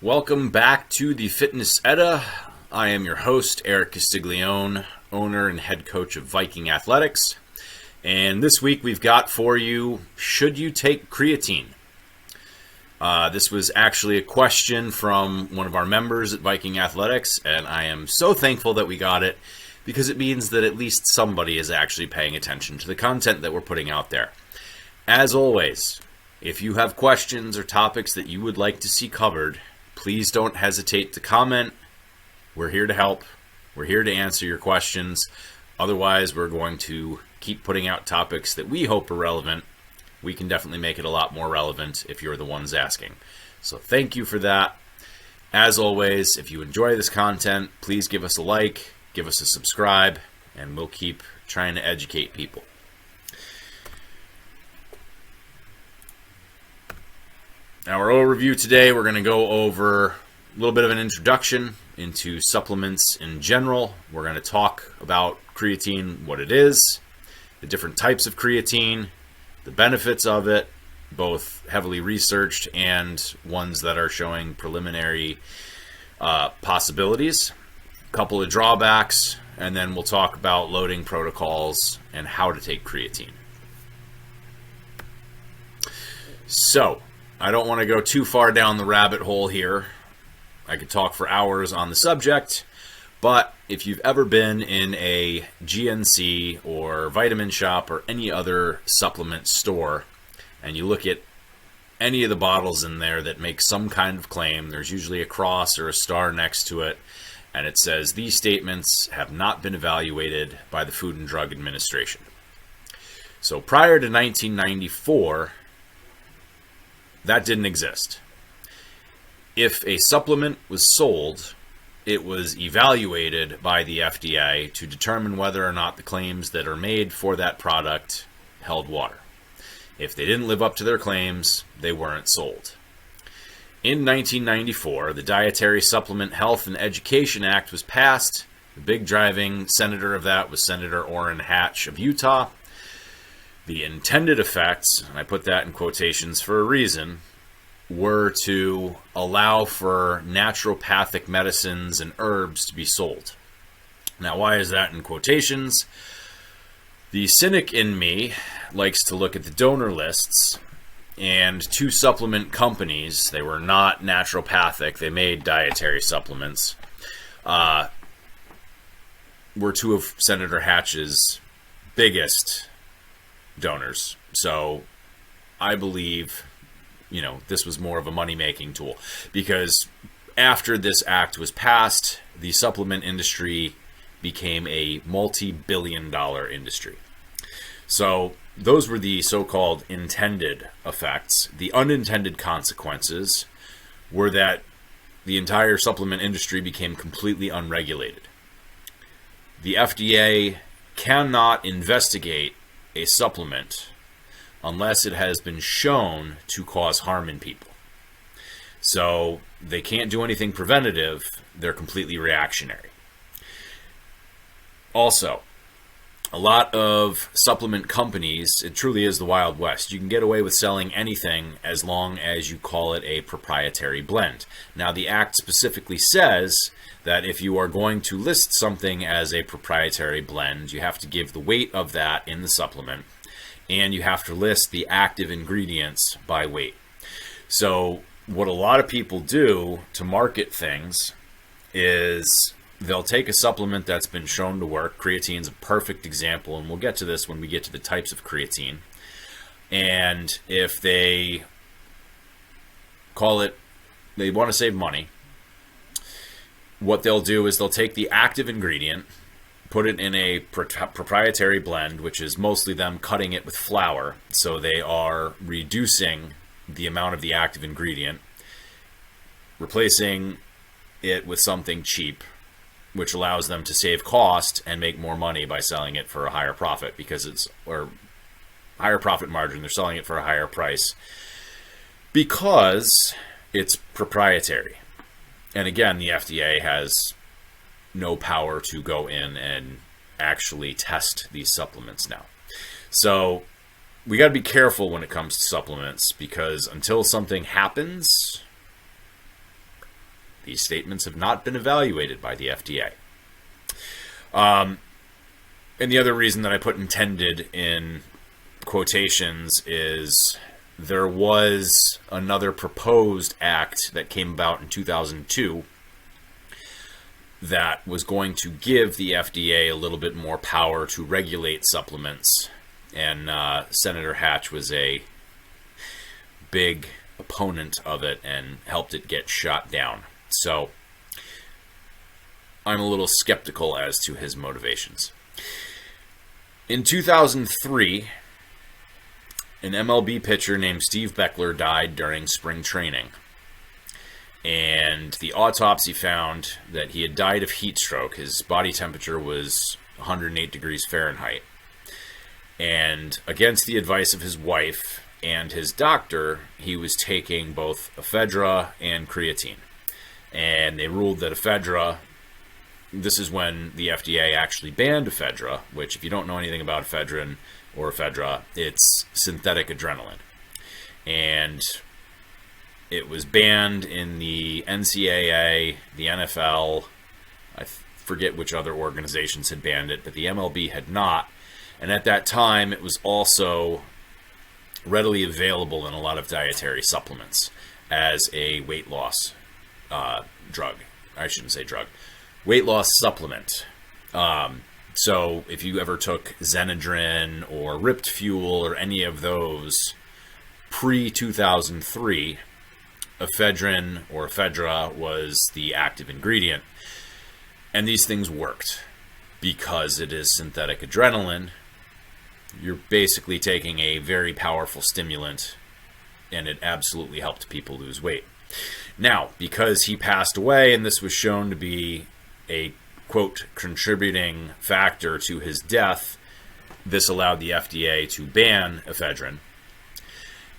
Welcome back to the Fitness Edda. I am your host, Eric Castiglione, owner and head coach of Viking Athletics. And this week we've got for you, should you take creatine? This was actually a question from one of our members at Viking Athletics, and I am so thankful that we got it because it means that at least somebody is actually paying attention to the content that we're putting out there. As always, if you have questions or topics that you would like to see covered, please don't hesitate to comment. We're here to help. We're here to answer your questions. Otherwise, we're going to keep putting out topics that we hope are relevant. We can definitely make it a lot more relevant if you're the ones asking. So thank you for that. As always, if you enjoy this content, please give us a like, give us a subscribe, and we'll keep trying to educate people. Now, our overview today, we're going to go over a little bit of an introduction into supplements in general. We're going to talk about creatine, what it is, the different types of creatine, the benefits of it, both heavily researched and ones that are showing preliminary possibilities, a couple of drawbacks, and then we'll talk about loading protocols and how to take creatine. So, I don't want to go too far down the rabbit hole here. I could talk for hours on the subject, but if you've ever been in a GNC or vitamin shop or any other supplement store, and you look at any of the bottles in there that make some kind of claim, there's usually a cross or a star next to it, and it says, these statements have not been evaluated by the Food and Drug Administration. So prior to 1994, that didn't exist. If a supplement was sold, it was evaluated by the FDA to determine whether or not the claims that are made for that product held water. If they didn't live up to their claims, they weren't sold. In 1994, the Dietary Supplement Health and Education Act was passed. The big driving senator of that was Senator Orrin Hatch of Utah. The intended effects, and I put that in quotations for a reason, were to allow for naturopathic medicines and herbs to be sold. Now, why is that in quotations? The cynic in me likes to look at the donor lists, and two supplement companies, they were not naturopathic, they made dietary supplements, were two of Senator Hatch's biggest donors. So I believe, this was more of a money-making tool, because after this act was passed, the supplement industry became a multi-billion-dollar industry. So those were the so-called intended effects. The unintended consequences were that the entire supplement industry became completely unregulated. The FDA cannot investigate a supplement unless it has been shown to cause harm in people. So they can't do anything preventative, they're completely reactionary. Also, a lot of supplement companies, it truly is the Wild West. You can get away with selling anything as long as you call it a proprietary blend. Now, the Act specifically says that if you are going to list something as a proprietary blend, you have to give the weight of that in the supplement, and you have to list the active ingredients by weight. So what a lot of people do to market things is they'll take a supplement that's been shown to work. Creatine's a perfect example, and we'll get to this when we get to the types of creatine. And if they call it, they want to save money, what they'll do is they'll take the active ingredient, put it in a proprietary blend, which is mostly them cutting it with flour. So they are reducing the amount of the active ingredient, replacing it with something cheap, which allows them to save cost and make more money by selling it for a higher profit, because it's, or higher profit margin. They're selling it for a higher price because it's proprietary. And again, the FDA has no power to go in and actually test these supplements now. So we got to be careful when it comes to supplements, because until something happens, These statements have not been evaluated by the FDA. And the other reason that I put intended in quotations is there was another proposed act that came about in 2002 that was going to give the FDA a little bit more power to regulate supplements. And Senator Hatch was a big opponent of it and helped it get shot down. So I'm a little skeptical as to his motivations. In 2003, an MLB pitcher named Steve Beckler died during spring training. And the autopsy found that he had died of heat stroke. His body temperature was 108 degrees Fahrenheit. And against the advice of his wife and his doctor, he was taking both ephedra and creatine. And they ruled that ephedra, this is when the FDA actually banned ephedra, which if you don't know anything about ephedrine or ephedra, it's synthetic adrenaline. And it was banned in the NCAA, the NFL, I forget which other organizations had banned it, but the MLB had not. And at that time, it was also readily available in a lot of dietary supplements as a weight loss drug. I shouldn't say drug. Weight loss supplement. So if you ever took Xenadrin or Ripped Fuel or any of those pre-2003, ephedrine or ephedra was the active ingredient. And these things worked because it is synthetic adrenaline. You're basically taking a very powerful stimulant, and it absolutely helped people lose weight. Now, because he passed away, and this was shown to be a, quote, contributing factor to his death, this allowed the FDA to ban ephedrine.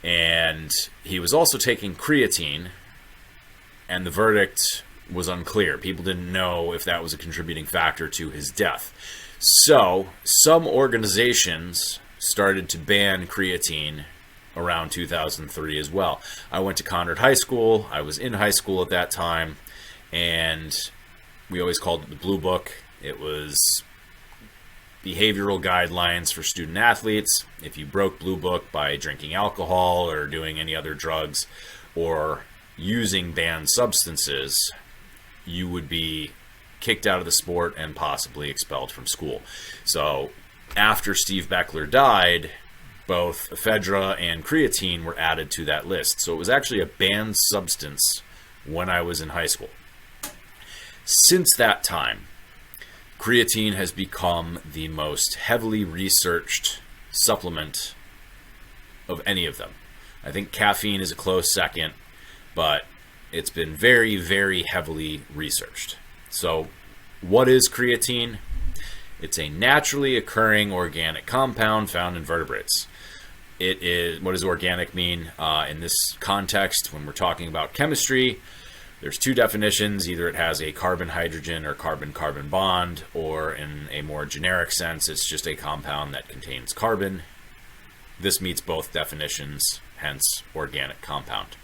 And he was also taking creatine, and the verdict was unclear. People didn't know if that was a contributing factor to his death. So, some organizations started to ban creatine around 2003 as well. I went to Conard High School. I was in high school at that time, and we always called it the Blue Book. It was behavioral guidelines for student athletes. If you broke Blue Book by drinking alcohol or doing any other drugs or using banned substances, you would be kicked out of the sport and possibly expelled from school. So after Steve Beckler died, both ephedra and creatine were added to that list. So it was actually a banned substance when I was in high school. Since that time, creatine has become the most heavily researched supplement of any of them. I think caffeine is a close second, but it's been very, very heavily researched. So what is creatine? It's a naturally occurring organic compound found in vertebrates. It is, what does organic mean? In this context, when we're talking about chemistry, there's two definitions. Either it has a carbon-hydrogen or carbon-carbon bond, or in a more generic sense, it's just a compound that contains carbon. This meets both definitions, hence organic compound.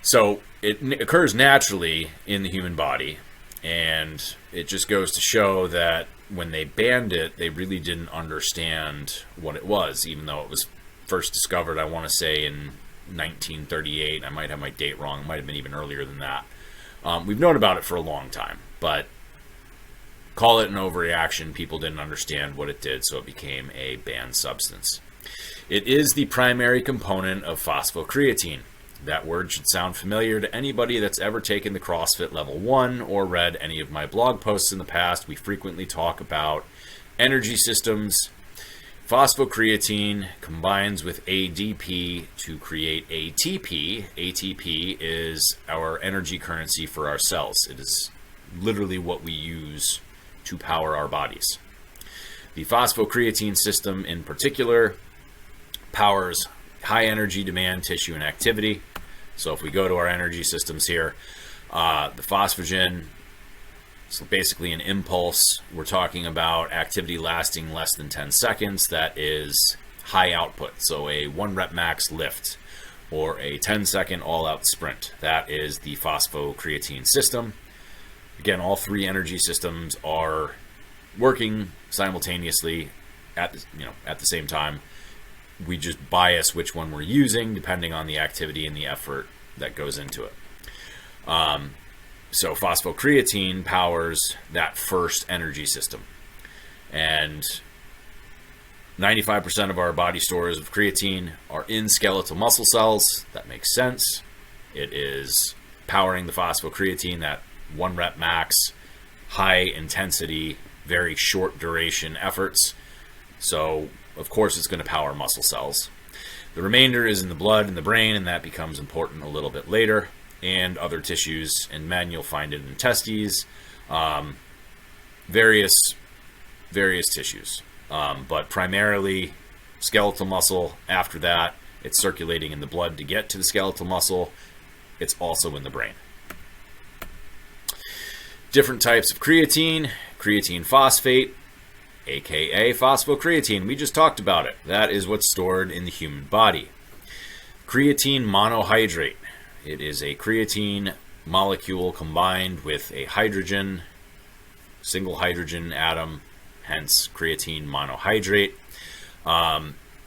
So it occurs naturally in the human body, and it just goes to show that when they banned it, they really didn't understand what it was, even though it was first discovered, I want to say, in 1938. I might have my date wrong. It might have been even earlier than that. We've known about it for a long time, but call it an overreaction. People didn't understand what it did, so it became a banned substance. It is the primary component of phosphocreatine. That word should sound familiar to anybody that's ever taken the CrossFit Level 1 or read any of my blog posts in the past. We frequently talk about energy systems. Phosphocreatine combines with ADP to create ATP. ATP is our energy currency for our cells. It is literally what we use to power our bodies. The phosphocreatine system in particular powers high energy demand tissue and activity. So if we go to our energy systems here, the phosphagen, so basically an impulse. We're talking about activity lasting less than 10 seconds. That is high output. So a 1 rep max lift or a 10-second all-out sprint. That is the phosphocreatine system. Again, all three energy systems are working simultaneously at the same time. We just bias which one we're using depending on the activity and the effort that goes into it. So phosphocreatine powers that first energy system. And 95% of our body stores of creatine are in skeletal muscle cells. That makes sense. It is powering the phosphocreatine, that 1 rep max, high intensity, very short duration efforts. So, of course, it's going to power muscle cells. The remainder is in the blood and the brain, and that becomes important a little bit later. And other tissues. In men, you'll find it in testes, various tissues. But primarily skeletal muscle. After that, it's circulating in the blood to get to the skeletal muscle. It's also in the brain. Different types of creatine. Creatine phosphate, aka phosphocreatine. We just talked about it. That is what's stored in the human body. Creatine monohydrate. It is a creatine molecule combined with a hydrogen, single hydrogen atom, hence creatine monohydrate.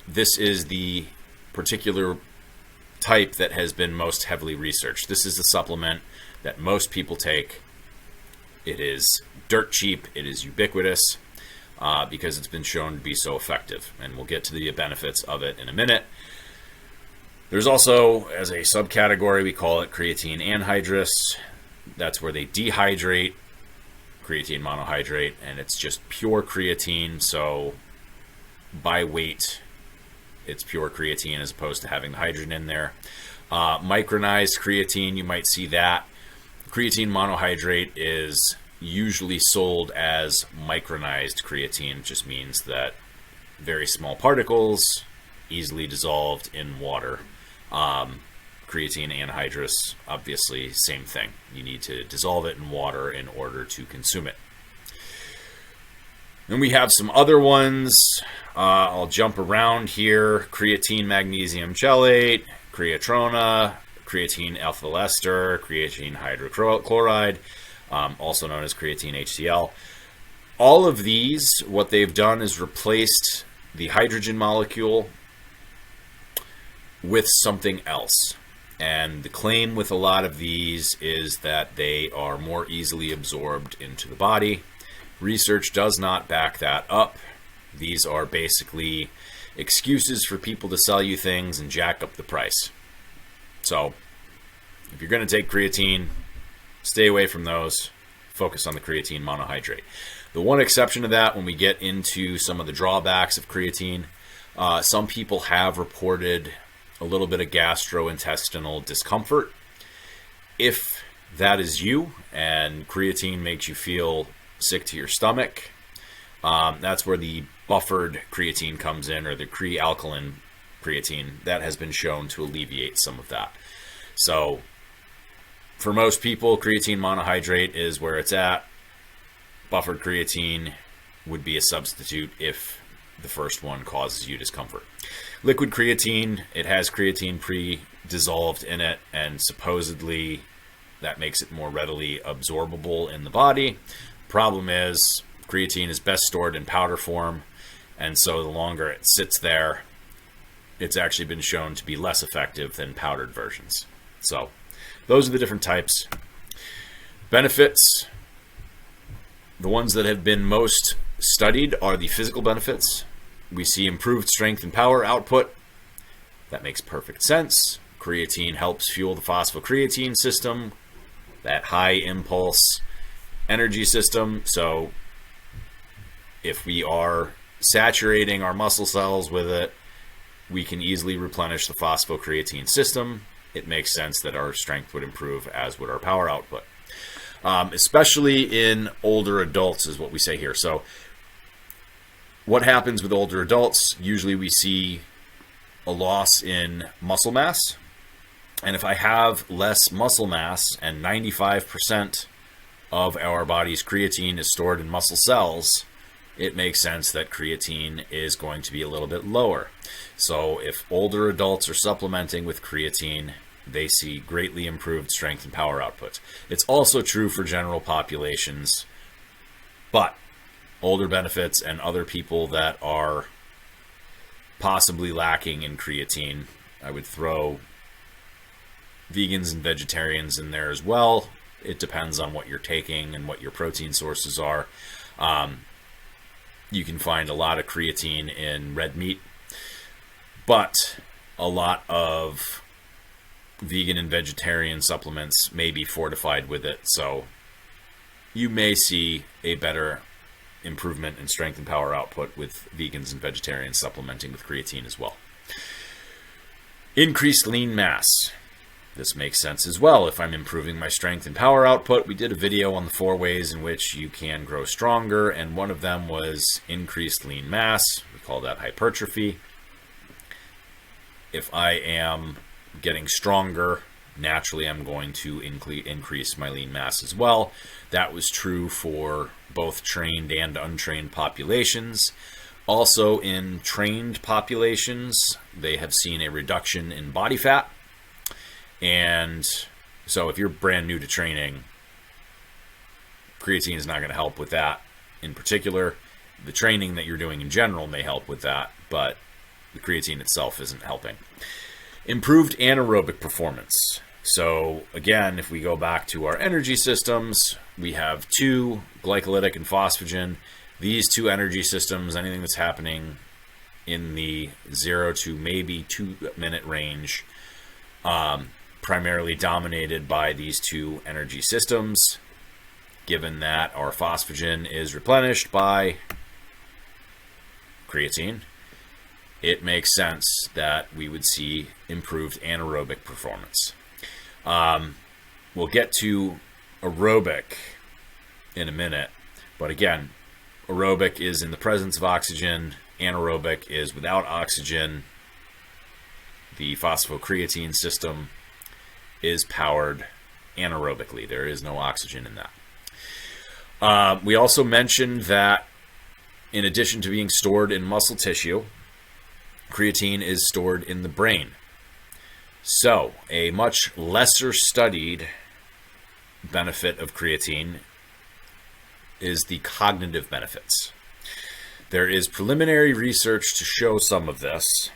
This is the particular type that has been most heavily researched. This is the supplement that most people take. It is dirt cheap. It is ubiquitous because it's been shown to be so effective. And we'll get to the benefits of it in a minute. There's also, as a subcategory, we call it creatine anhydrous. That's where they dehydrate creatine monohydrate, and it's just pure creatine. So by weight, it's pure creatine as opposed to having the hydrogen in there. Micronized creatine, you might see that. Creatine monohydrate is usually sold as micronized creatine. It just means that very small particles, easily dissolved in water. Creatine anhydrous, obviously, same thing. You need to dissolve it in water in order to consume it. Then we have some other ones. I'll jump around here. Creatine magnesium chelate, creatrona, creatine alpha ester, creatine hydrochloride, also known as creatine HCl. All of these, what they've done is replaced the hydrogen molecule with something else. And the claim with a lot of these is that they are more easily absorbed into the body. Research does not back that up. These are basically excuses for people to sell you things and jack up the price. So if you're going to take creatine, stay away from those. Focus on the creatine monohydrate. The one exception to that, when we get into some of the drawbacks of creatine, some people have reported a little bit of gastrointestinal discomfort. If that is you and creatine makes you feel sick to your stomach, that's where the buffered creatine comes in, or the Cre-alkaline creatine. That has been shown to alleviate some of that. So for most people, creatine monohydrate is where it's at. Buffered creatine would be a substitute if the first one causes you discomfort. Liquid creatine, it has creatine pre-dissolved in it, and supposedly that makes it more readily absorbable in the body. Problem is, creatine is best stored in powder form, and so the longer it sits there, it's actually been shown to be less effective than powdered versions. So those are the different types. Benefits, the ones that have been most studied are the physical benefits. We see improved strength and power output. That makes perfect sense. Creatine helps fuel the phosphocreatine system, that high impulse energy system. So if we are saturating our muscle cells with it, we can easily replenish the phosphocreatine system. It makes sense that our strength would improve, as would our power output. Especially in older adults is what we say here. So what happens with older adults? Usually we see a loss in muscle mass. And if I have less muscle mass and 95% of our body's creatine is stored in muscle cells, it makes sense that creatine is going to be a little bit lower. So if older adults are supplementing with creatine, they see greatly improved strength and power output. It's also true for general populations, but older benefits and other people that are possibly lacking in creatine, I would throw vegans and vegetarians in there as well. It depends on what you're taking and what your protein sources are. You can find a lot of creatine in red meat, but a lot of vegan and vegetarian supplements may be fortified with it, so you may see a better improvement in strength and power output with vegans and vegetarians supplementing with creatine as well. Increased lean mass. This makes sense as well. If I'm improving my strength and power output, we did a video on the 4 ways in which you can grow stronger, and one of them was increased lean mass. We call that hypertrophy. If I am getting stronger, naturally I'm going to increase my lean mass as well. That was true for both trained and untrained populations. Also, in trained populations, they have seen a reduction in body fat. And so if you're brand new to training, creatine is not going to help with that in particular. The training that you're doing in general may help with that, but the creatine itself isn't helping. Improved anaerobic performance. So again, if we go back to our energy systems, we have 2, glycolytic and phosphagen. These 2 energy systems, anything that's happening in the 0 to maybe 2-minute range, primarily dominated by these 2 energy systems. Given that our phosphagen is replenished by creatine, it makes sense that we would see improved anaerobic performance. We'll get to aerobic in a minute, but again, aerobic is in the presence of oxygen, anaerobic is without oxygen. The phosphocreatine system is powered anaerobically. There is no oxygen in that. We also mentioned that in addition to being stored in muscle tissue, creatine is stored in the brain. So, a much lesser studied benefit of creatine is the cognitive benefits. There is preliminary research to show some of this,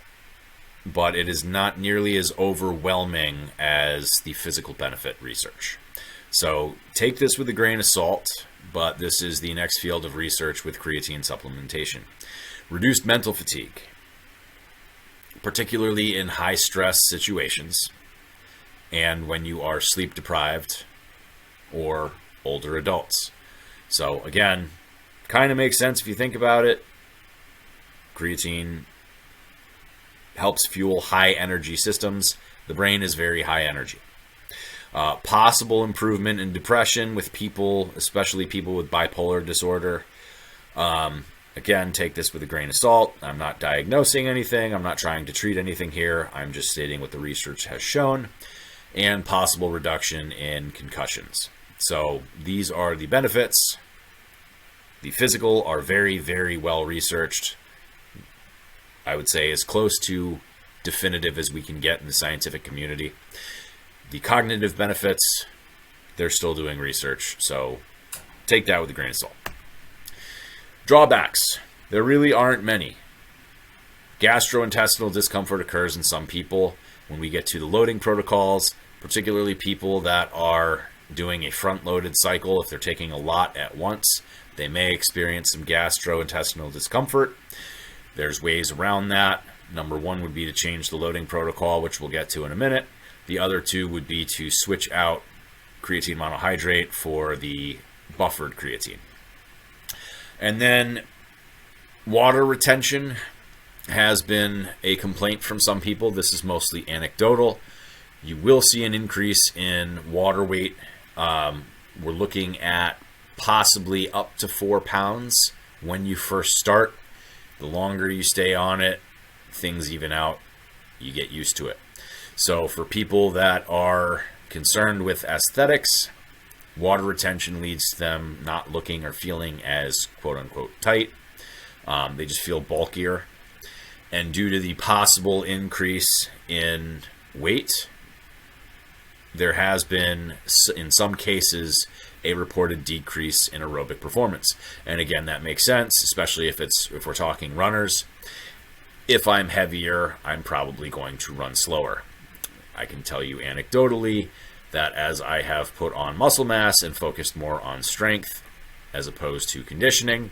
but it is not nearly as overwhelming as the physical benefit research. So take this with a grain of salt, but this is the next field of research with creatine supplementation. Reduced mental fatigue, particularly in high stress situations and when you are sleep deprived or older adults. So again, kind of makes sense if you think about it. Creatine helps fuel high energy systems. The brain is very high energy. Possible improvement in depression with people, especially people with bipolar disorder. Again, take this with a grain of salt. I'm not diagnosing anything. I'm not trying to treat anything here. I'm just stating what the research has shown. And possible reduction in concussions. So these are the benefits. The physical are very, very well researched. I would say as close to definitive as we can get in the scientific community. The cognitive benefits, they're still doing research, so take that with a grain of salt. Drawbacks, there really aren't many. Gastrointestinal discomfort occurs in some people. When we get to the loading protocols, particularly people that are doing a front-loaded cycle, if they're taking a lot at once, they may experience some gastrointestinal discomfort. There's ways around that. Number 1 would be to change the loading protocol, which we'll get to in a minute. The other 2 would be to switch out creatine monohydrate for the buffered creatine. And then water retention has been a complaint from some people. This is mostly anecdotal. You will see an increase in water weight. We're looking at possibly up to 4 pounds when you first start. The longer you stay on it, things even out. You get used to it. So for people that are concerned with aesthetics, water retention leads to them not looking or feeling as quote-unquote tight. They just feel bulkier. And due to the possible increase in weight, there has been, in some cases, a reported decrease in aerobic performance. And again, that makes sense, especially if we're talking runners. If I'm heavier, I'm probably going to run slower. I can tell you anecdotally that as I have put on muscle mass and focused more on strength as opposed to conditioning,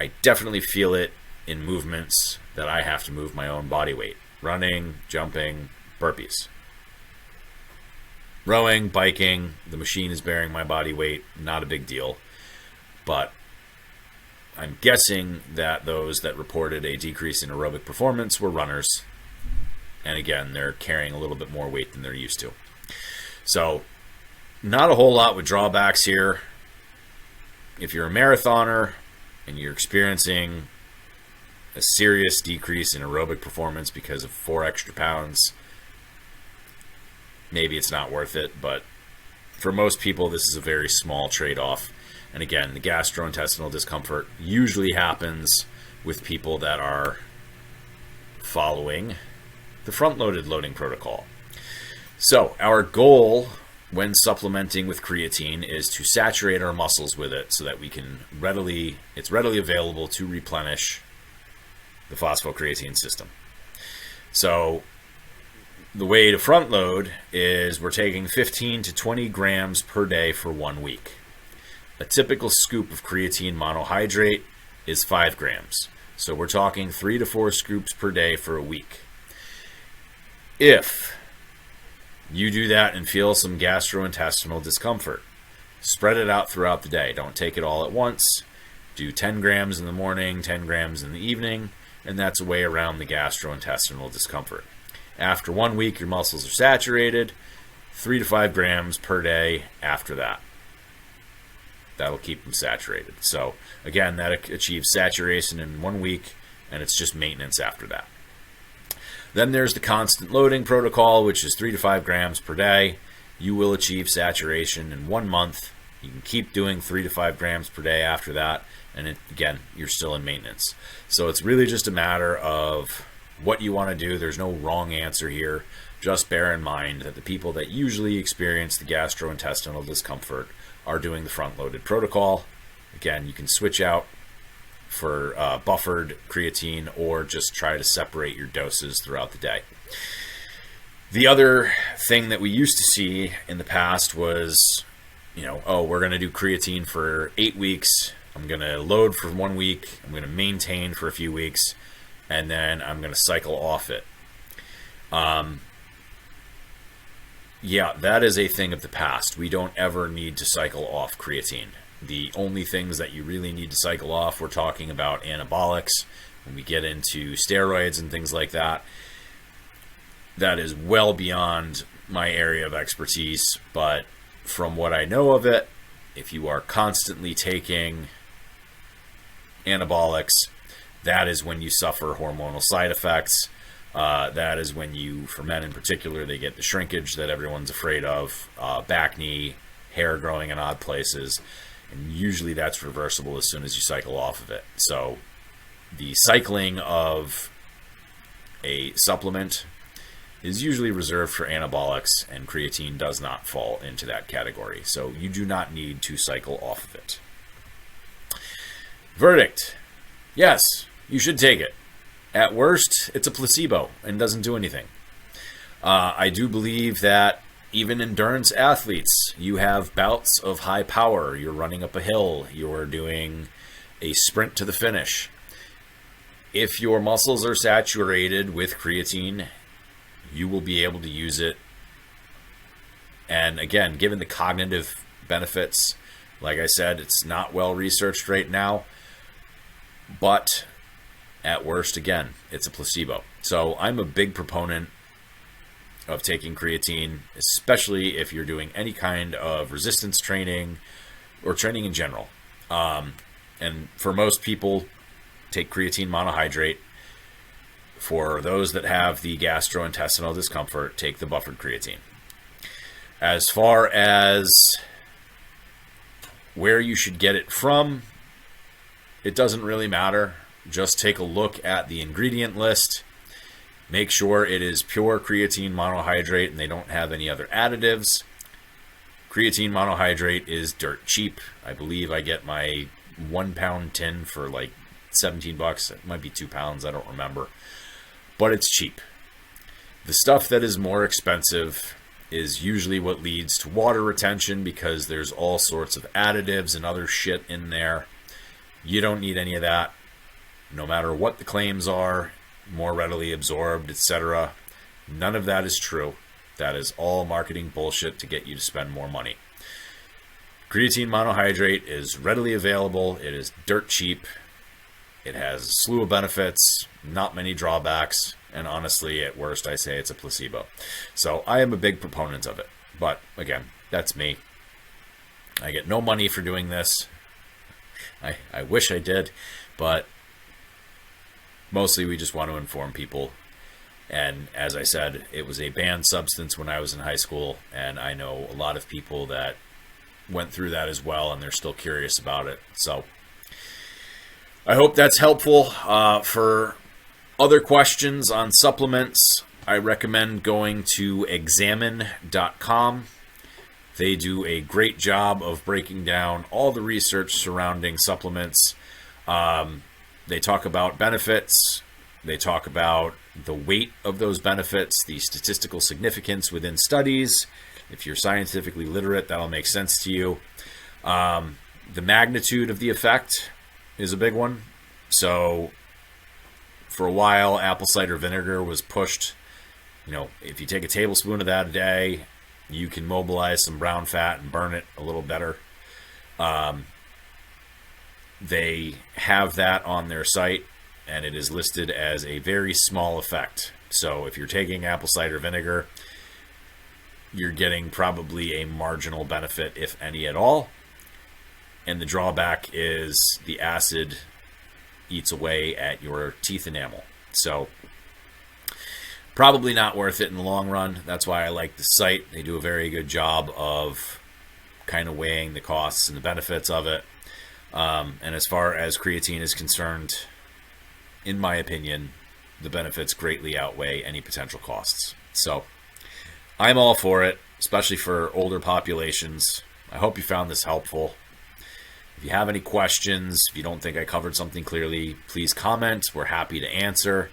I definitely feel it in movements that I have to move my own body weight. Running, jumping, burpees. Rowing, biking, the machine is bearing my body weight, not a big deal. But I'm guessing that those that reported a decrease in aerobic performance were runners. And again, they're carrying a little bit more weight than they're used to. So, not a whole lot with drawbacks here. If you're a marathoner and you're experiencing a serious decrease in aerobic performance because of 4 extra pounds, maybe it's not worth it. But for most people, this is a very small trade-off. And again, the gastrointestinal discomfort usually happens with people that are following the front-loaded loading protocol. So our goal when supplementing with creatine is to saturate our muscles with it so that we can it's readily available to replenish the phosphocreatine system. So the way to front load is we're taking 15 to 20 grams per day for 1 week. A typical scoop of creatine monohydrate is 5 grams. So we're talking 3 to 4 scoops per day for a week. If you do that and feel some gastrointestinal discomfort, spread it out throughout the day. Don't take it all at once. Do 10 grams in the morning, 10 grams in the evening, and that's a way around the gastrointestinal discomfort. After 1 week, your muscles are saturated, 3 to 5 grams per day after that. That'll keep them saturated. So again, that achieves saturation in 1 week, and it's just maintenance after that. Then there's the constant loading protocol, which is 3 to 5 grams per day. You will achieve saturation in 1 month. You can keep doing 3 to 5 grams per day after that, and again, you're still in maintenance. So it's really just a matter of what you want to do. There's no wrong answer here. Just bear in mind that the people that usually experience the gastrointestinal discomfort are doing the front-loaded protocol. Again, you can switch out for buffered creatine or just try to separate your doses throughout the day. The other thing that we used to see in the past was, we're going to do creatine for 8 weeks. I'm going to load for 1 week. I'm going to maintain for a few weeks, and then I'm going to cycle off it. Yeah, that is a thing of the past. We don't ever need to cycle off creatine. The only things that you really need to cycle off, we're talking about anabolics. When we get into steroids and things like that, that is well beyond my area of expertise. But from what I know of it, if you are constantly taking anabolics, that is when you suffer hormonal side effects. That is when for men in particular, they get the shrinkage that everyone's afraid of, back knee, hair growing in odd places. And usually that's reversible as soon as you cycle off of it. So the cycling of a supplement is usually reserved for anabolics, and creatine does not fall into that category. So you do not need to cycle off of it. Verdict: yes, you should take it. At worst, it's a placebo and doesn't do anything. I do believe that even endurance athletes, you have bouts of high power. You're running up a hill. You're doing a sprint to the finish. If your muscles are saturated with creatine, you will be able to use it. And again, given the cognitive benefits, like I said, it's not well researched right now. But at worst, again, it's a placebo. So I'm a big proponent of taking creatine, especially if you're doing any kind of resistance training or training in general. And for most people, take creatine monohydrate. For those that have the gastrointestinal discomfort, take the buffered creatine. As far as where you should get it from, it doesn't really matter. Just take a look at the ingredient list. Make sure it is pure creatine monohydrate and they don't have any other additives. Creatine monohydrate is dirt cheap. I believe I get my 1 pound tin for like $17. It might be 2 pounds, I don't remember. But it's cheap. The stuff that is more expensive is usually what leads to water retention because there's all sorts of additives and other shit in there. You don't need any of that. No matter what the claims are, more readily absorbed, etc. None of that is true. That is all marketing bullshit to get you to spend more money. Creatine monohydrate is readily available. It is dirt cheap. It has a slew of benefits, not many drawbacks, and honestly, at worst, I say it's a placebo. So I am a big proponent of it. But again, that's me. I get no money for doing this. I wish I did, but mostly we just want to inform people. And as I said, it was a banned substance when I was in high school, and I know a lot of people that went through that as well, and they're still curious about it. So I hope that's helpful. For other questions on supplements, I recommend going to examine.com. They do a great job of breaking down all the research surrounding supplements. They talk about benefits. They talk about the weight of those benefits, the statistical significance within studies. If you're scientifically literate, that'll make sense to you. The magnitude of the effect is a big one. So for a while, apple cider vinegar was pushed. You know, if you take a tablespoon of that a day, you can mobilize some brown fat and burn it a little better. They have that on their site, and it is listed as a very small effect. So if you're taking apple cider vinegar, you're getting probably a marginal benefit, if any at all. And the drawback is the acid eats away at your teeth enamel. So probably not worth it in the long run. That's why I like the site. They do a very good job of kind of weighing the costs and the benefits of it. And as far as creatine is concerned, in my opinion, the benefits greatly outweigh any potential costs. So I'm all for it, especially for older populations. I hope you found this helpful. If you have any questions, if you don't think I covered something clearly, please comment. We're happy to answer.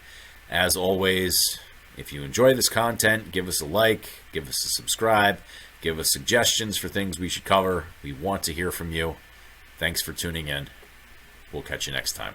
As always, if you enjoy this content, give us a like, give us a subscribe, give us suggestions for things we should cover. We want to hear from you. Thanks for tuning in. We'll catch you next time.